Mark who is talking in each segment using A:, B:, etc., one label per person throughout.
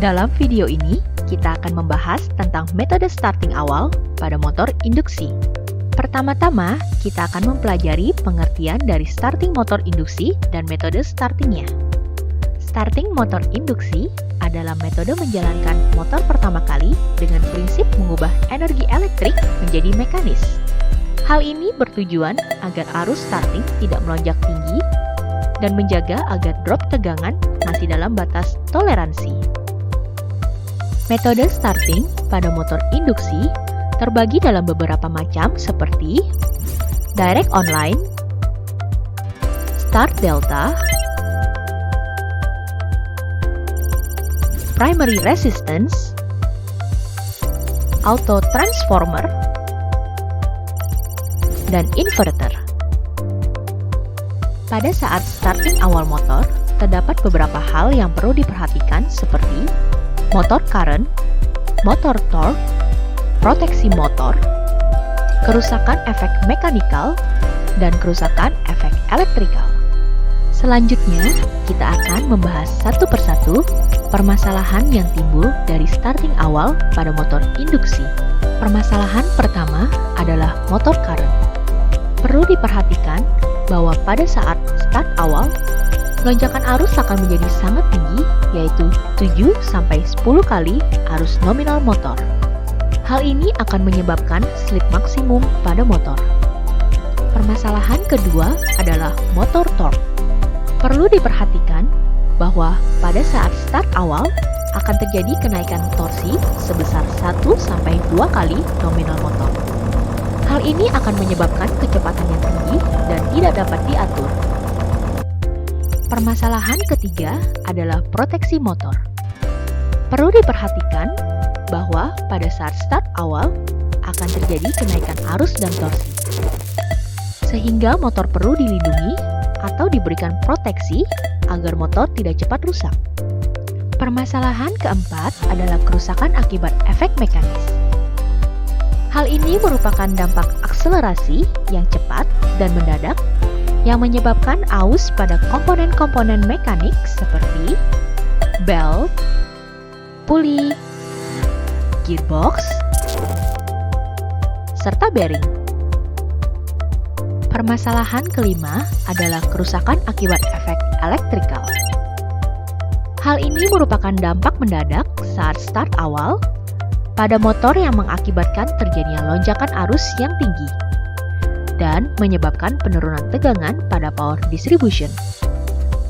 A: Dalam video ini, kita akan membahas tentang metode starting awal pada motor induksi. Pertama-tama, kita akan mempelajari pengertian dari starting motor induksi dan metode startingnya. Starting motor induksi adalah metode menjalankan motor pertama kali dengan prinsip mengubah energi elektrik menjadi mekanis. Hal ini bertujuan agar arus starting tidak melonjak tinggi dan menjaga agar drop tegangan masih dalam batas toleransi. Metode starting pada motor induksi terbagi dalam beberapa macam seperti direct online, start delta, primary resistance, auto transformer, dan inverter. Pada saat starting awal motor, terdapat beberapa hal yang perlu diperhatikan seperti motor current, motor torque, proteksi motor, kerusakan efek mekanikal, dan kerusakan efek elektrikal. Selanjutnya, kita akan membahas satu persatu permasalahan yang timbul dari starting awal pada motor induksi. Permasalahan pertama adalah motor current. Perlu diperhatikan bahwa pada saat start awal, lonjakan arus akan menjadi sangat tinggi, yaitu 7-10 kali arus nominal motor. Hal ini akan menyebabkan slip maksimum pada motor. Permasalahan kedua adalah motor torque. Perlu diperhatikan bahwa pada saat start awal akan terjadi kenaikan torsi sebesar 1-2 kali nominal motor. Hal ini akan menyebabkan kecepatan yang tinggi dan tidak dapat diatur. Permasalahan ketiga adalah proteksi motor. Perlu diperhatikan bahwa pada saat start awal akan terjadi kenaikan arus dan torsi, sehingga motor perlu dilindungi atau diberikan proteksi agar motor tidak cepat rusak. Permasalahan keempat adalah kerusakan akibat efek mekanis. Hal ini merupakan dampak akselerasi yang cepat dan mendadak yang menyebabkan aus pada komponen-komponen mekanik seperti belt, puli, gearbox, serta bearing. Permasalahan kelima adalah kerusakan akibat efek elektrikal. Hal ini merupakan dampak mendadak saat start awal pada motor yang mengakibatkan terjadinya lonjakan arus yang tinggi dan menyebabkan penurunan tegangan pada power distribution.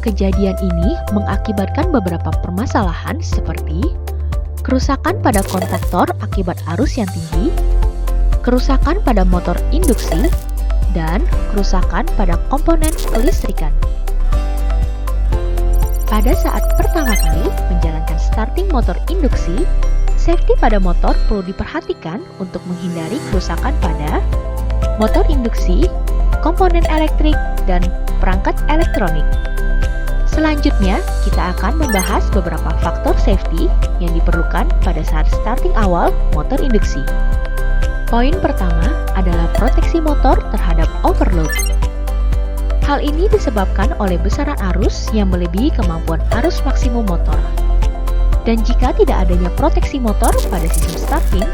A: Kejadian ini mengakibatkan beberapa permasalahan seperti kerusakan pada kontaktor akibat arus yang tinggi, kerusakan pada motor induksi, dan kerusakan pada komponen kelistrikan. Pada saat pertama kali menjalankan starting motor induksi, safety pada motor perlu diperhatikan untuk menghindari kerusakan pada motor induksi, komponen elektrik, dan perangkat elektronik. Selanjutnya, kita akan membahas beberapa faktor safety yang diperlukan pada saat starting awal motor induksi. Poin pertama adalah proteksi motor terhadap overload. Hal ini disebabkan oleh besaran arus yang melebihi kemampuan arus maksimum motor. Dan jika tidak adanya proteksi motor pada sistem starting,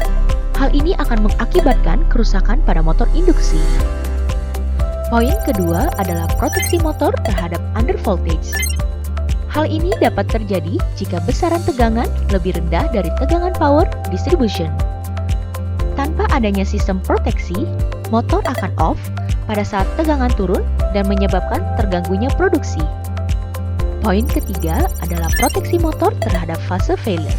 A: hal ini akan mengakibatkan kerusakan pada motor induksi. Poin kedua adalah proteksi motor terhadap undervoltage. Hal ini dapat terjadi jika besaran tegangan lebih rendah dari tegangan power distribution. Tanpa adanya sistem proteksi, motor akan off pada saat tegangan turun dan menyebabkan terganggunya produksi. Poin ketiga adalah proteksi motor terhadap fase failure.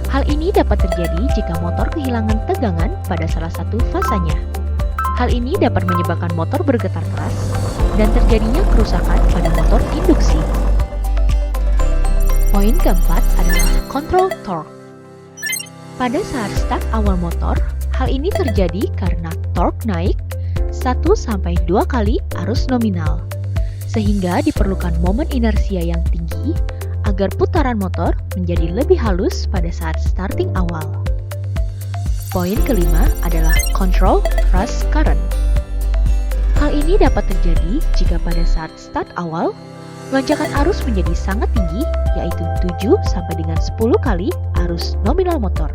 A: Hal ini dapat terjadi jika motor kehilangan tegangan pada salah satu fasanya. Hal ini dapat menyebabkan motor bergetar keras dan terjadinya kerusakan pada motor induksi. Poin keempat adalah control torque. Pada saat start awal motor, hal ini terjadi karena torque naik 1-2 kali arus nominal, sehingga diperlukan momen inersia yang tinggi agar putaran motor menjadi lebih halus pada saat starting awal. Poin kelima adalah control rush current. Hal ini dapat terjadi jika pada saat start awal, Lonjakan arus menjadi sangat tinggi, yaitu 7 sampai dengan 10 kali arus nominal motor.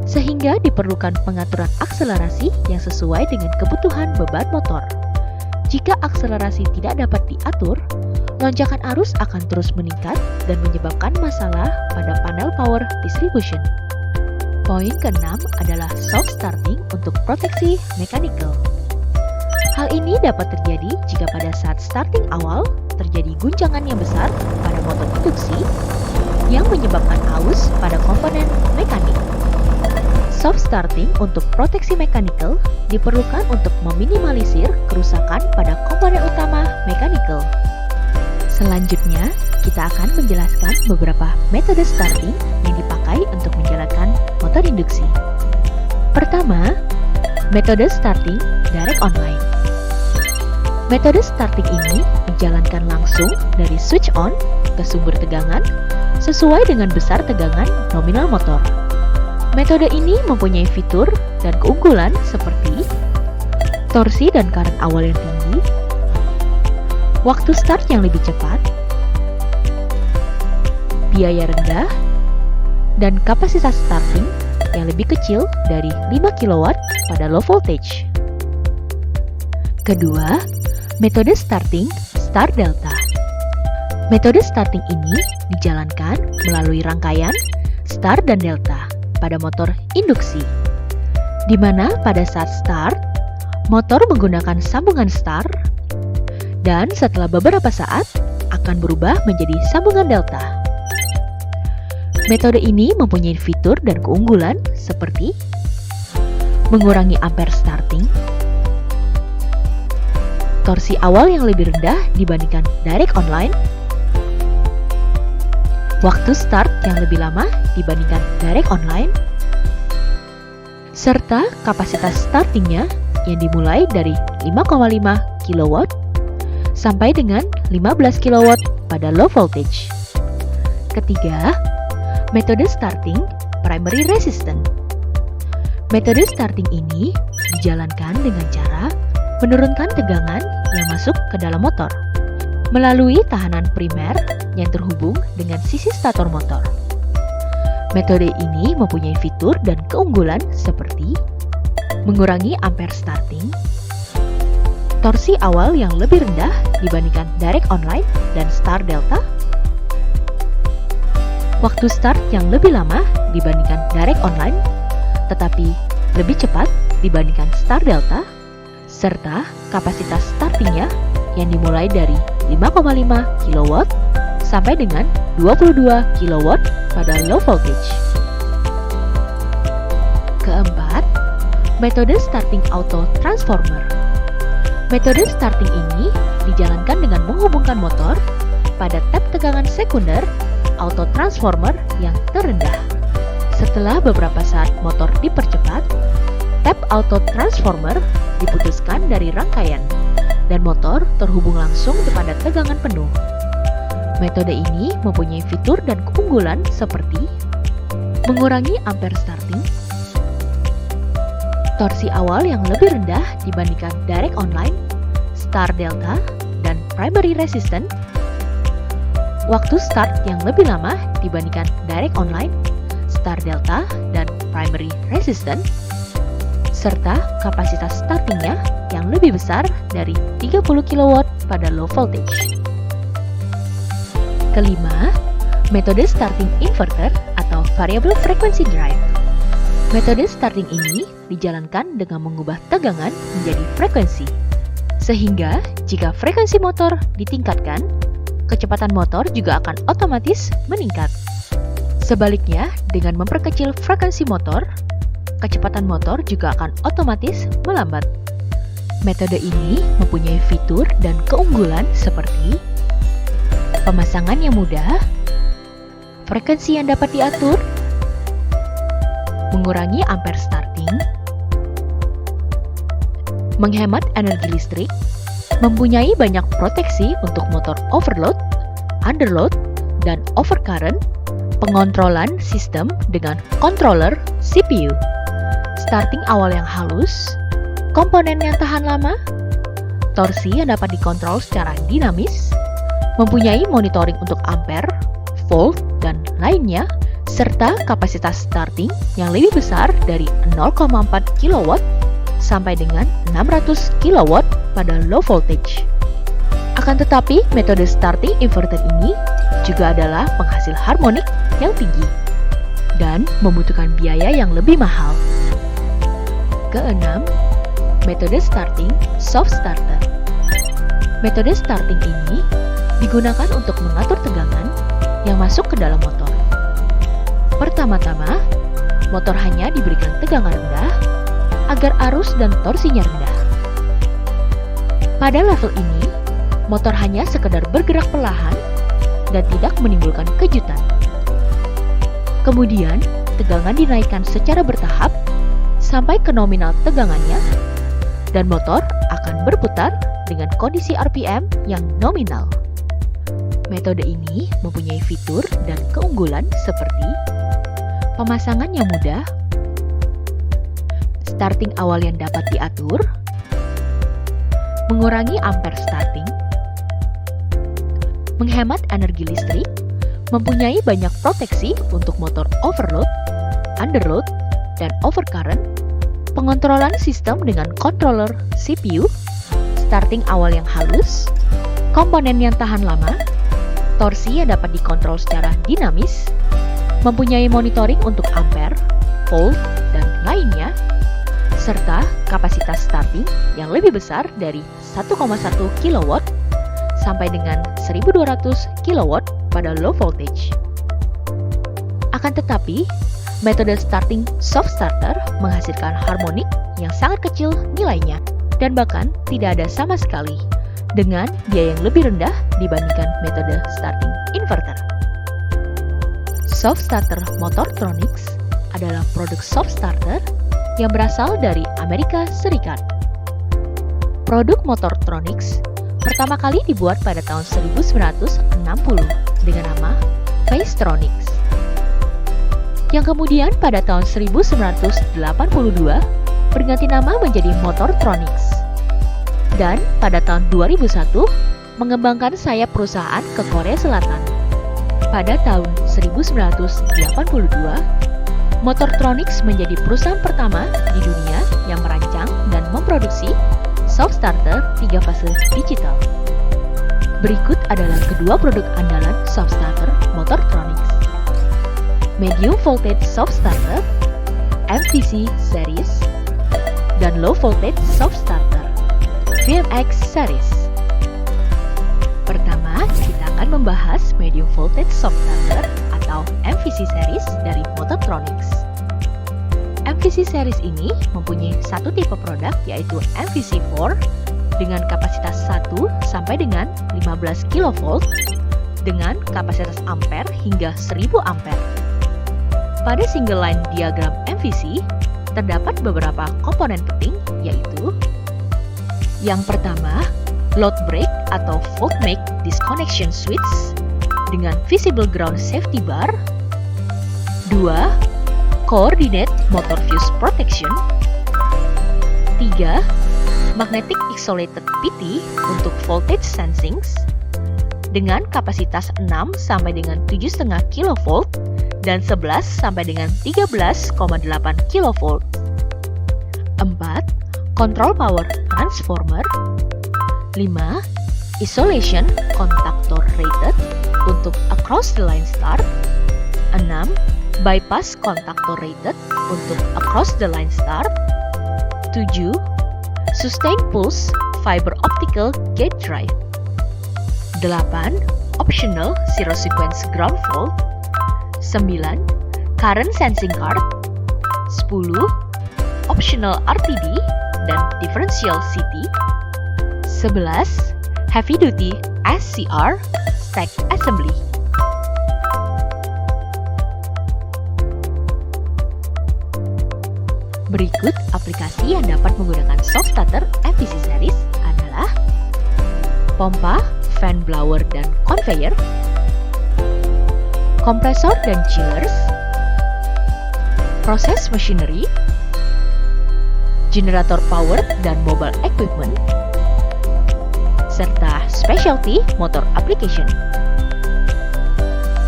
A: Sehingga diperlukan pengaturan akselerasi yang sesuai dengan kebutuhan beban motor. Jika akselerasi tidak dapat diatur, lonjakan arus akan terus meningkat dan menyebabkan masalah pada panel power distribution. Poin ke-6 adalah soft starting untuk proteksi mechanical. Hal ini dapat terjadi jika pada saat starting awal terjadi guncangan yang besar pada motor induksi yang menyebabkan aus pada komponen mekanik. Soft starting untuk proteksi mechanical diperlukan untuk meminimalisir kerusakan pada komponen utama mechanical. Selanjutnya, kita akan menjelaskan beberapa metode starting yang dipakai untuk menjalankan motor induksi. Pertama, metode starting direct online. Metode starting ini dijalankan langsung dari switch on ke sumber tegangan sesuai dengan besar tegangan nominal motor. Metode ini mempunyai fitur dan keunggulan seperti torsi dan current awal yang tinggi, waktu start yang lebih cepat, biaya rendah, dan kapasitas starting yang lebih kecil dari 5 kW pada low voltage. Kedua, metode starting start delta. Metode starting ini dijalankan melalui rangkaian start dan delta pada motor induksi, di mana pada saat start, motor menggunakan sambungan start, dan setelah beberapa saat akan berubah menjadi sambungan delta. Metode ini mempunyai fitur dan keunggulan seperti mengurangi ampere starting, torsi awal yang lebih rendah dibandingkan direct online, waktu start yang lebih lama dibandingkan direct online, serta kapasitas startingnya yang dimulai dari 5,5 kW sampai dengan 15 kW pada low voltage. Ketiga, metode starting primary resistance. Metode starting ini dijalankan dengan cara menurunkan tegangan yang masuk ke dalam motor melalui tahanan primer yang terhubung dengan sisi stator motor. Metode ini mempunyai fitur dan keunggulan seperti mengurangi ampere starting, torsi awal yang lebih rendah dibandingkan direct online dan start delta, waktu start yang lebih lama dibandingkan direct online tetapi lebih cepat dibandingkan start delta, serta kapasitas startingnya yang dimulai dari 5,5 kW sampai dengan 22 kW pada low voltage. Keempat, metode starting auto transformer. Metode starting ini dijalankan dengan menghubungkan motor pada tap tegangan sekunder auto transformer yang terendah. Setelah beberapa saat motor dipercepat, tap auto transformer diputuskan dari rangkaian dan motor terhubung langsung kepada tegangan penuh. Metode ini mempunyai fitur dan keunggulan seperti mengurangi ampere starting, torsi awal yang lebih rendah dibandingkan direct online, start delta, dan primary resistance, waktu start yang lebih lama dibandingkan direct online, start delta, dan primary resistance, serta kapasitas startingnya yang lebih besar dari 30 kW pada low voltage. Kelima, metode starting inverter atau variable frequency drive. Metode starting ini dijalankan dengan mengubah tegangan menjadi frekuensi. Sehingga jika frekuensi motor ditingkatkan, kecepatan motor juga akan otomatis meningkat. Sebaliknya, dengan memperkecil frekuensi motor, kecepatan motor juga akan otomatis melambat. Metode ini mempunyai fitur dan keunggulan seperti pemasangan yang mudah, frekuensi yang dapat diatur, mengurangi ampere starting, menghemat energi listrik, mempunyai banyak proteksi untuk motor overload, underload, dan overcurrent, pengontrolan sistem dengan controller CPU, starting awal yang halus, komponen yang tahan lama, torsi yang dapat dikontrol secara dinamis, mempunyai monitoring untuk ampere, volt, dan lainnya, serta kapasitas starting yang lebih besar dari 0,4 kW sampai dengan 600 kW pada low voltage. Akan tetapi, metode starting inverter ini juga adalah penghasil harmonik yang tinggi dan membutuhkan biaya yang lebih mahal. Keenam, metode starting soft starter. Metode starting ini digunakan untuk mengatur tegangan yang masuk ke dalam motor. Pertama-tama, motor hanya diberikan tegangan rendah agar arus dan torsinya rendah. Pada level ini, motor hanya sekedar bergerak perlahan dan tidak menimbulkan kejutan. Kemudian, tegangan dinaikkan secara bertahap sampai ke nominal tegangannya, dan motor akan berputar dengan kondisi RPM yang nominal. Metode ini mempunyai fitur dan keunggulan seperti pemasangan yang mudah, starting awal yang dapat diatur, mengurangi ampere starting, menghemat energi listrik, mempunyai banyak proteksi untuk motor overload, underload, dan overcurrent, pengontrolan sistem dengan controller CPU, starting awal yang halus, komponen yang tahan lama, torsi yang dapat dikontrol secara dinamis, mempunyai monitoring untuk ampere, volt, dan lainnya, serta kapasitas starting yang lebih besar dari 1,1 kW sampai dengan 1200 kW pada low voltage. Akan tetapi, metode starting soft starter menghasilkan harmonik yang sangat kecil nilainya dan bahkan tidak ada sama sekali dengan biaya yang lebih rendah dibandingkan metode starting inverter. Soft starter Motortronics adalah produk soft starter yang berasal dari Amerika Serikat. Produk Motortronics pertama kali dibuat pada tahun 1960 dengan nama Facetronics, yang kemudian pada tahun 1982 berganti nama menjadi Motortronics, dan pada tahun 2001 mengembangkan sayap perusahaan ke Korea Selatan. Pada tahun 1982, Motortronics menjadi perusahaan pertama di dunia yang merancang dan memproduksi soft starter 3 fase digital. Berikut adalah kedua produk andalan soft starter Motortronics. Medium voltage soft starter MVC series dan low voltage soft starter VMX series. Pertama, kita akan membahas medium voltage soft starter atau MVC series dari Motortronics. MVC series ini mempunyai satu tipe produk yaitu MVC4 dengan kapasitas 1 sampai dengan 15 kV dengan kapasitas ampere hingga 1000 ampere. Pada single line diagram MVC terdapat beberapa komponen penting yaitu yang pertama, load break atau fault make disconnection switch dengan visible ground safety bar. 2. Coordinate motor fuse protection. 3. Magnetic isolated PT untuk voltage sensing dengan kapasitas 6 sampai dengan 7,5 kV dan 11 sampai dengan 13,8 kV. 4. Control power transformer. 5. Isolation contactor rated untuk across the line start. 6. Bypass contactor rated untuk across the line start. 7. Sustain pulse fiber optical gate drive. 8. Optional zero sequence ground fault. 9. Current sensing card. 10. Optional RTD dan differential CT. 11. Heavy duty SCR stack assembly. Berikut aplikasi yang dapat menggunakan soft starter MVC series adalah pompa, fan blower dan conveyor, kompresor dan chillers, proses machinery, generator power dan mobile equipment, serta Specialty Motor Application.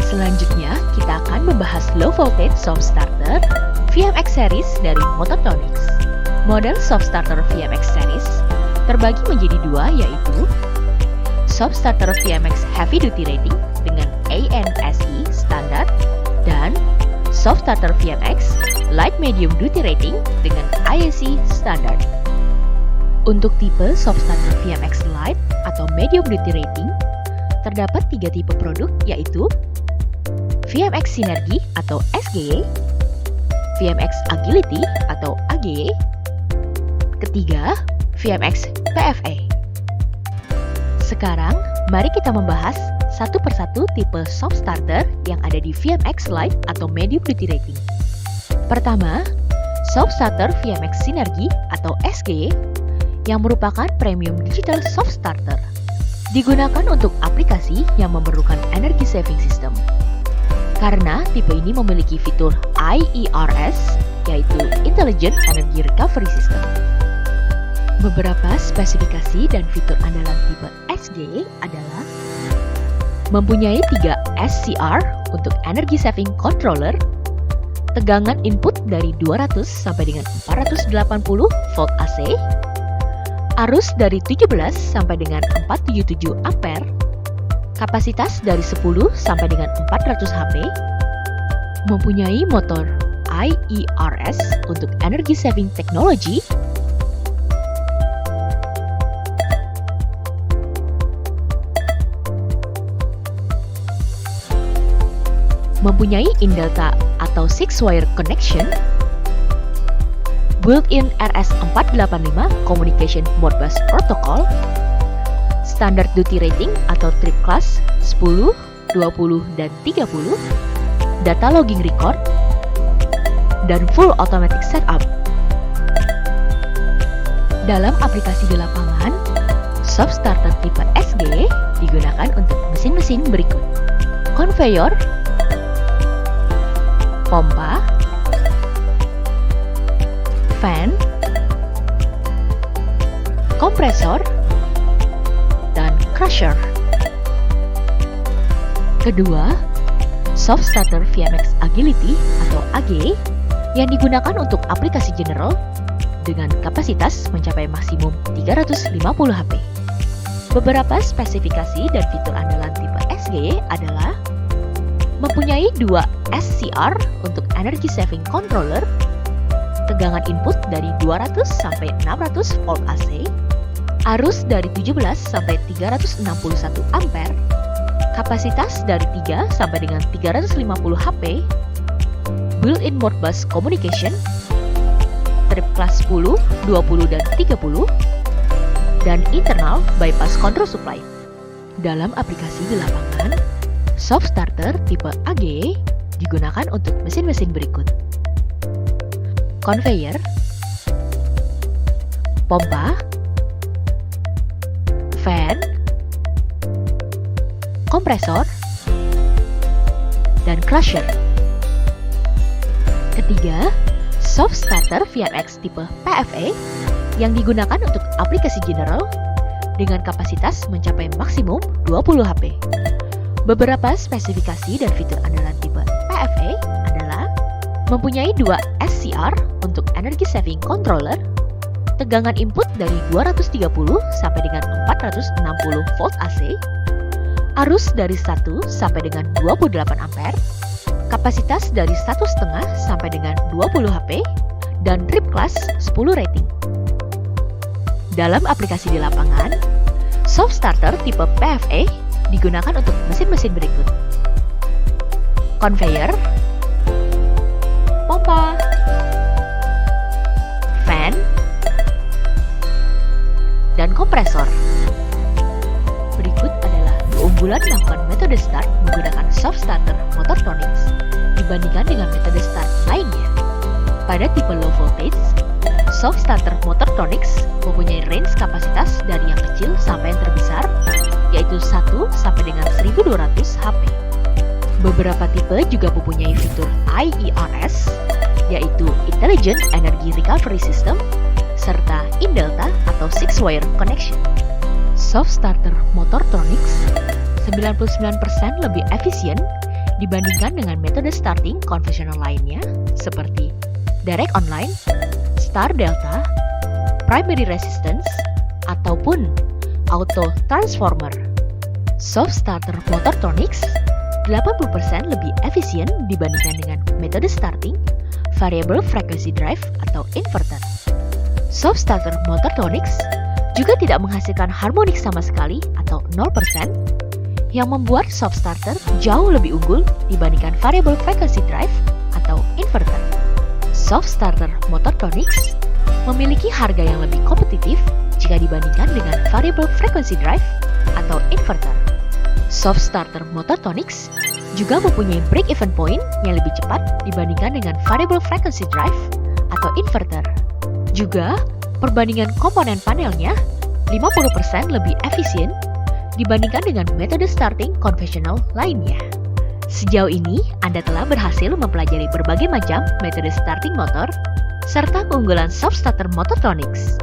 A: Selanjutnya, kita akan membahas Low Voltage Soft Starter VMX Series dari Motortronics. Model Soft Starter VMX Series terbagi menjadi dua, yaitu Soft Starter VMX Heavy Duty Rating dengan ANSI Standard dan Soft Starter VMX Light Medium Duty Rating dengan IAC Standard. Untuk tipe Soft Starter VMX Light atau Medium Duty Rating, terdapat tiga tipe produk, yaitu VMX Synergy atau SGY, VMX Agility atau AGY, ketiga VMX PFA. Sekarang, mari kita membahas satu persatu tipe soft starter yang ada di VMX Light atau Medium Duty Rating. Pertama, Soft Starter VMX Synergy atau SGY yang merupakan premium digital soft starter. Digunakan untuk aplikasi yang memerlukan energy saving system. Karena tipe ini memiliki fitur IERS, yaitu Intelligent Energy Recovery System. Beberapa spesifikasi dan fitur andalan tipe SGY adalah mempunyai 3 SCR untuk Energy Saving Controller, tegangan input dari 200 sampai dengan 480 volt AC, arus dari 17 sampai dengan 477 ampere, kapasitas dari 10 sampai dengan 400 HP, mempunyai motor IERS untuk Energy Saving Technology, mempunyai in-delta atau 6-wire connection, built-in RS485 Communication Modbus Protocol, standard duty rating atau trip class 10, 20, dan 30, data logging record, dan full automatic setup. Dalam aplikasi di lapangan, soft starter tipe SGY digunakan untuk mesin-mesin berikut: conveyor, pompa, fan, kompresor, dan crusher. Kedua, Soft Starter VMX Agility atau AGY yang digunakan untuk aplikasi general dengan kapasitas mencapai maksimum 350 HP. Beberapa spesifikasi dan fitur andalan tipe SGY adalah mempunyai 2 SCR untuk Energy Saving Controller, tegangan input dari 200 sampai 600 volt AC, arus dari 17 sampai 361 ampere, kapasitas dari 3 sampai dengan 350 HP, built-in Modbus Communication, trip class 10, 20, dan 30, dan internal bypass control supply. Dalam aplikasi di lapangan, soft starter tipe AGY digunakan untuk mesin-mesin berikut: conveyor, pompa, fan, kompresor, dan crusher. Ketiga, soft starter VMX tipe PFA yang digunakan untuk aplikasi general dengan kapasitas mencapai maksimum 20 HP. Beberapa spesifikasi dan fitur andalan tipe PFA adalah mempunyai 2 SCR untuk Energy Saving Controller, tegangan input dari 230 sampai dengan 460 volt AC, arus dari 1 sampai dengan 28 ampere, kapasitas dari 1,5 sampai dengan 20 HP, dan trip class 10 rating. Dalam aplikasi di lapangan, soft starter tipe PFA digunakan untuk mesin-mesin berikut: conveyor, pompa, fan, dan kompresor. Berikut adalah keunggulan melakukan metode start menggunakan soft starter Motortronics dibandingkan dengan metode start lainnya. Pada tipe low voltage, soft starter Motortronics mempunyai range kapasitas dari yang kecil sampai yang terbesar, yaitu 1 sampai dengan 1200 HP. Beberapa tipe juga mempunyai fitur IERS, yaitu Intelligent Energy Recovery System, serta in-delta atau 6-wire connection. Soft starter Motortronics 99% lebih efisien dibandingkan dengan metode starting konvensional lainnya seperti direct online, star delta, primary resistance, ataupun auto transformer. Soft starter Motortronics 80% lebih efisien dibandingkan dengan metode starting, variable frequency drive atau inverter. Soft starter Motortronics juga tidak menghasilkan harmonik sama sekali atau 0%, yang membuat soft starter jauh lebih unggul dibandingkan variable frequency drive atau inverter. Soft starter Motortronics memiliki harga yang lebih kompetitif jika dibandingkan dengan variable frequency drive atau inverter. Soft starter Motortronics juga mempunyai break-even point yang lebih cepat dibandingkan dengan variable frequency drive atau inverter. Juga, perbandingan komponen panelnya 50% lebih efisien dibandingkan dengan metode starting konvensional lainnya. Sejauh ini, Anda telah berhasil mempelajari berbagai macam metode starting motor serta keunggulan soft starter Motortronics.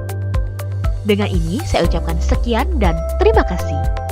A: Dengan ini, saya ucapkan sekian dan terima kasih.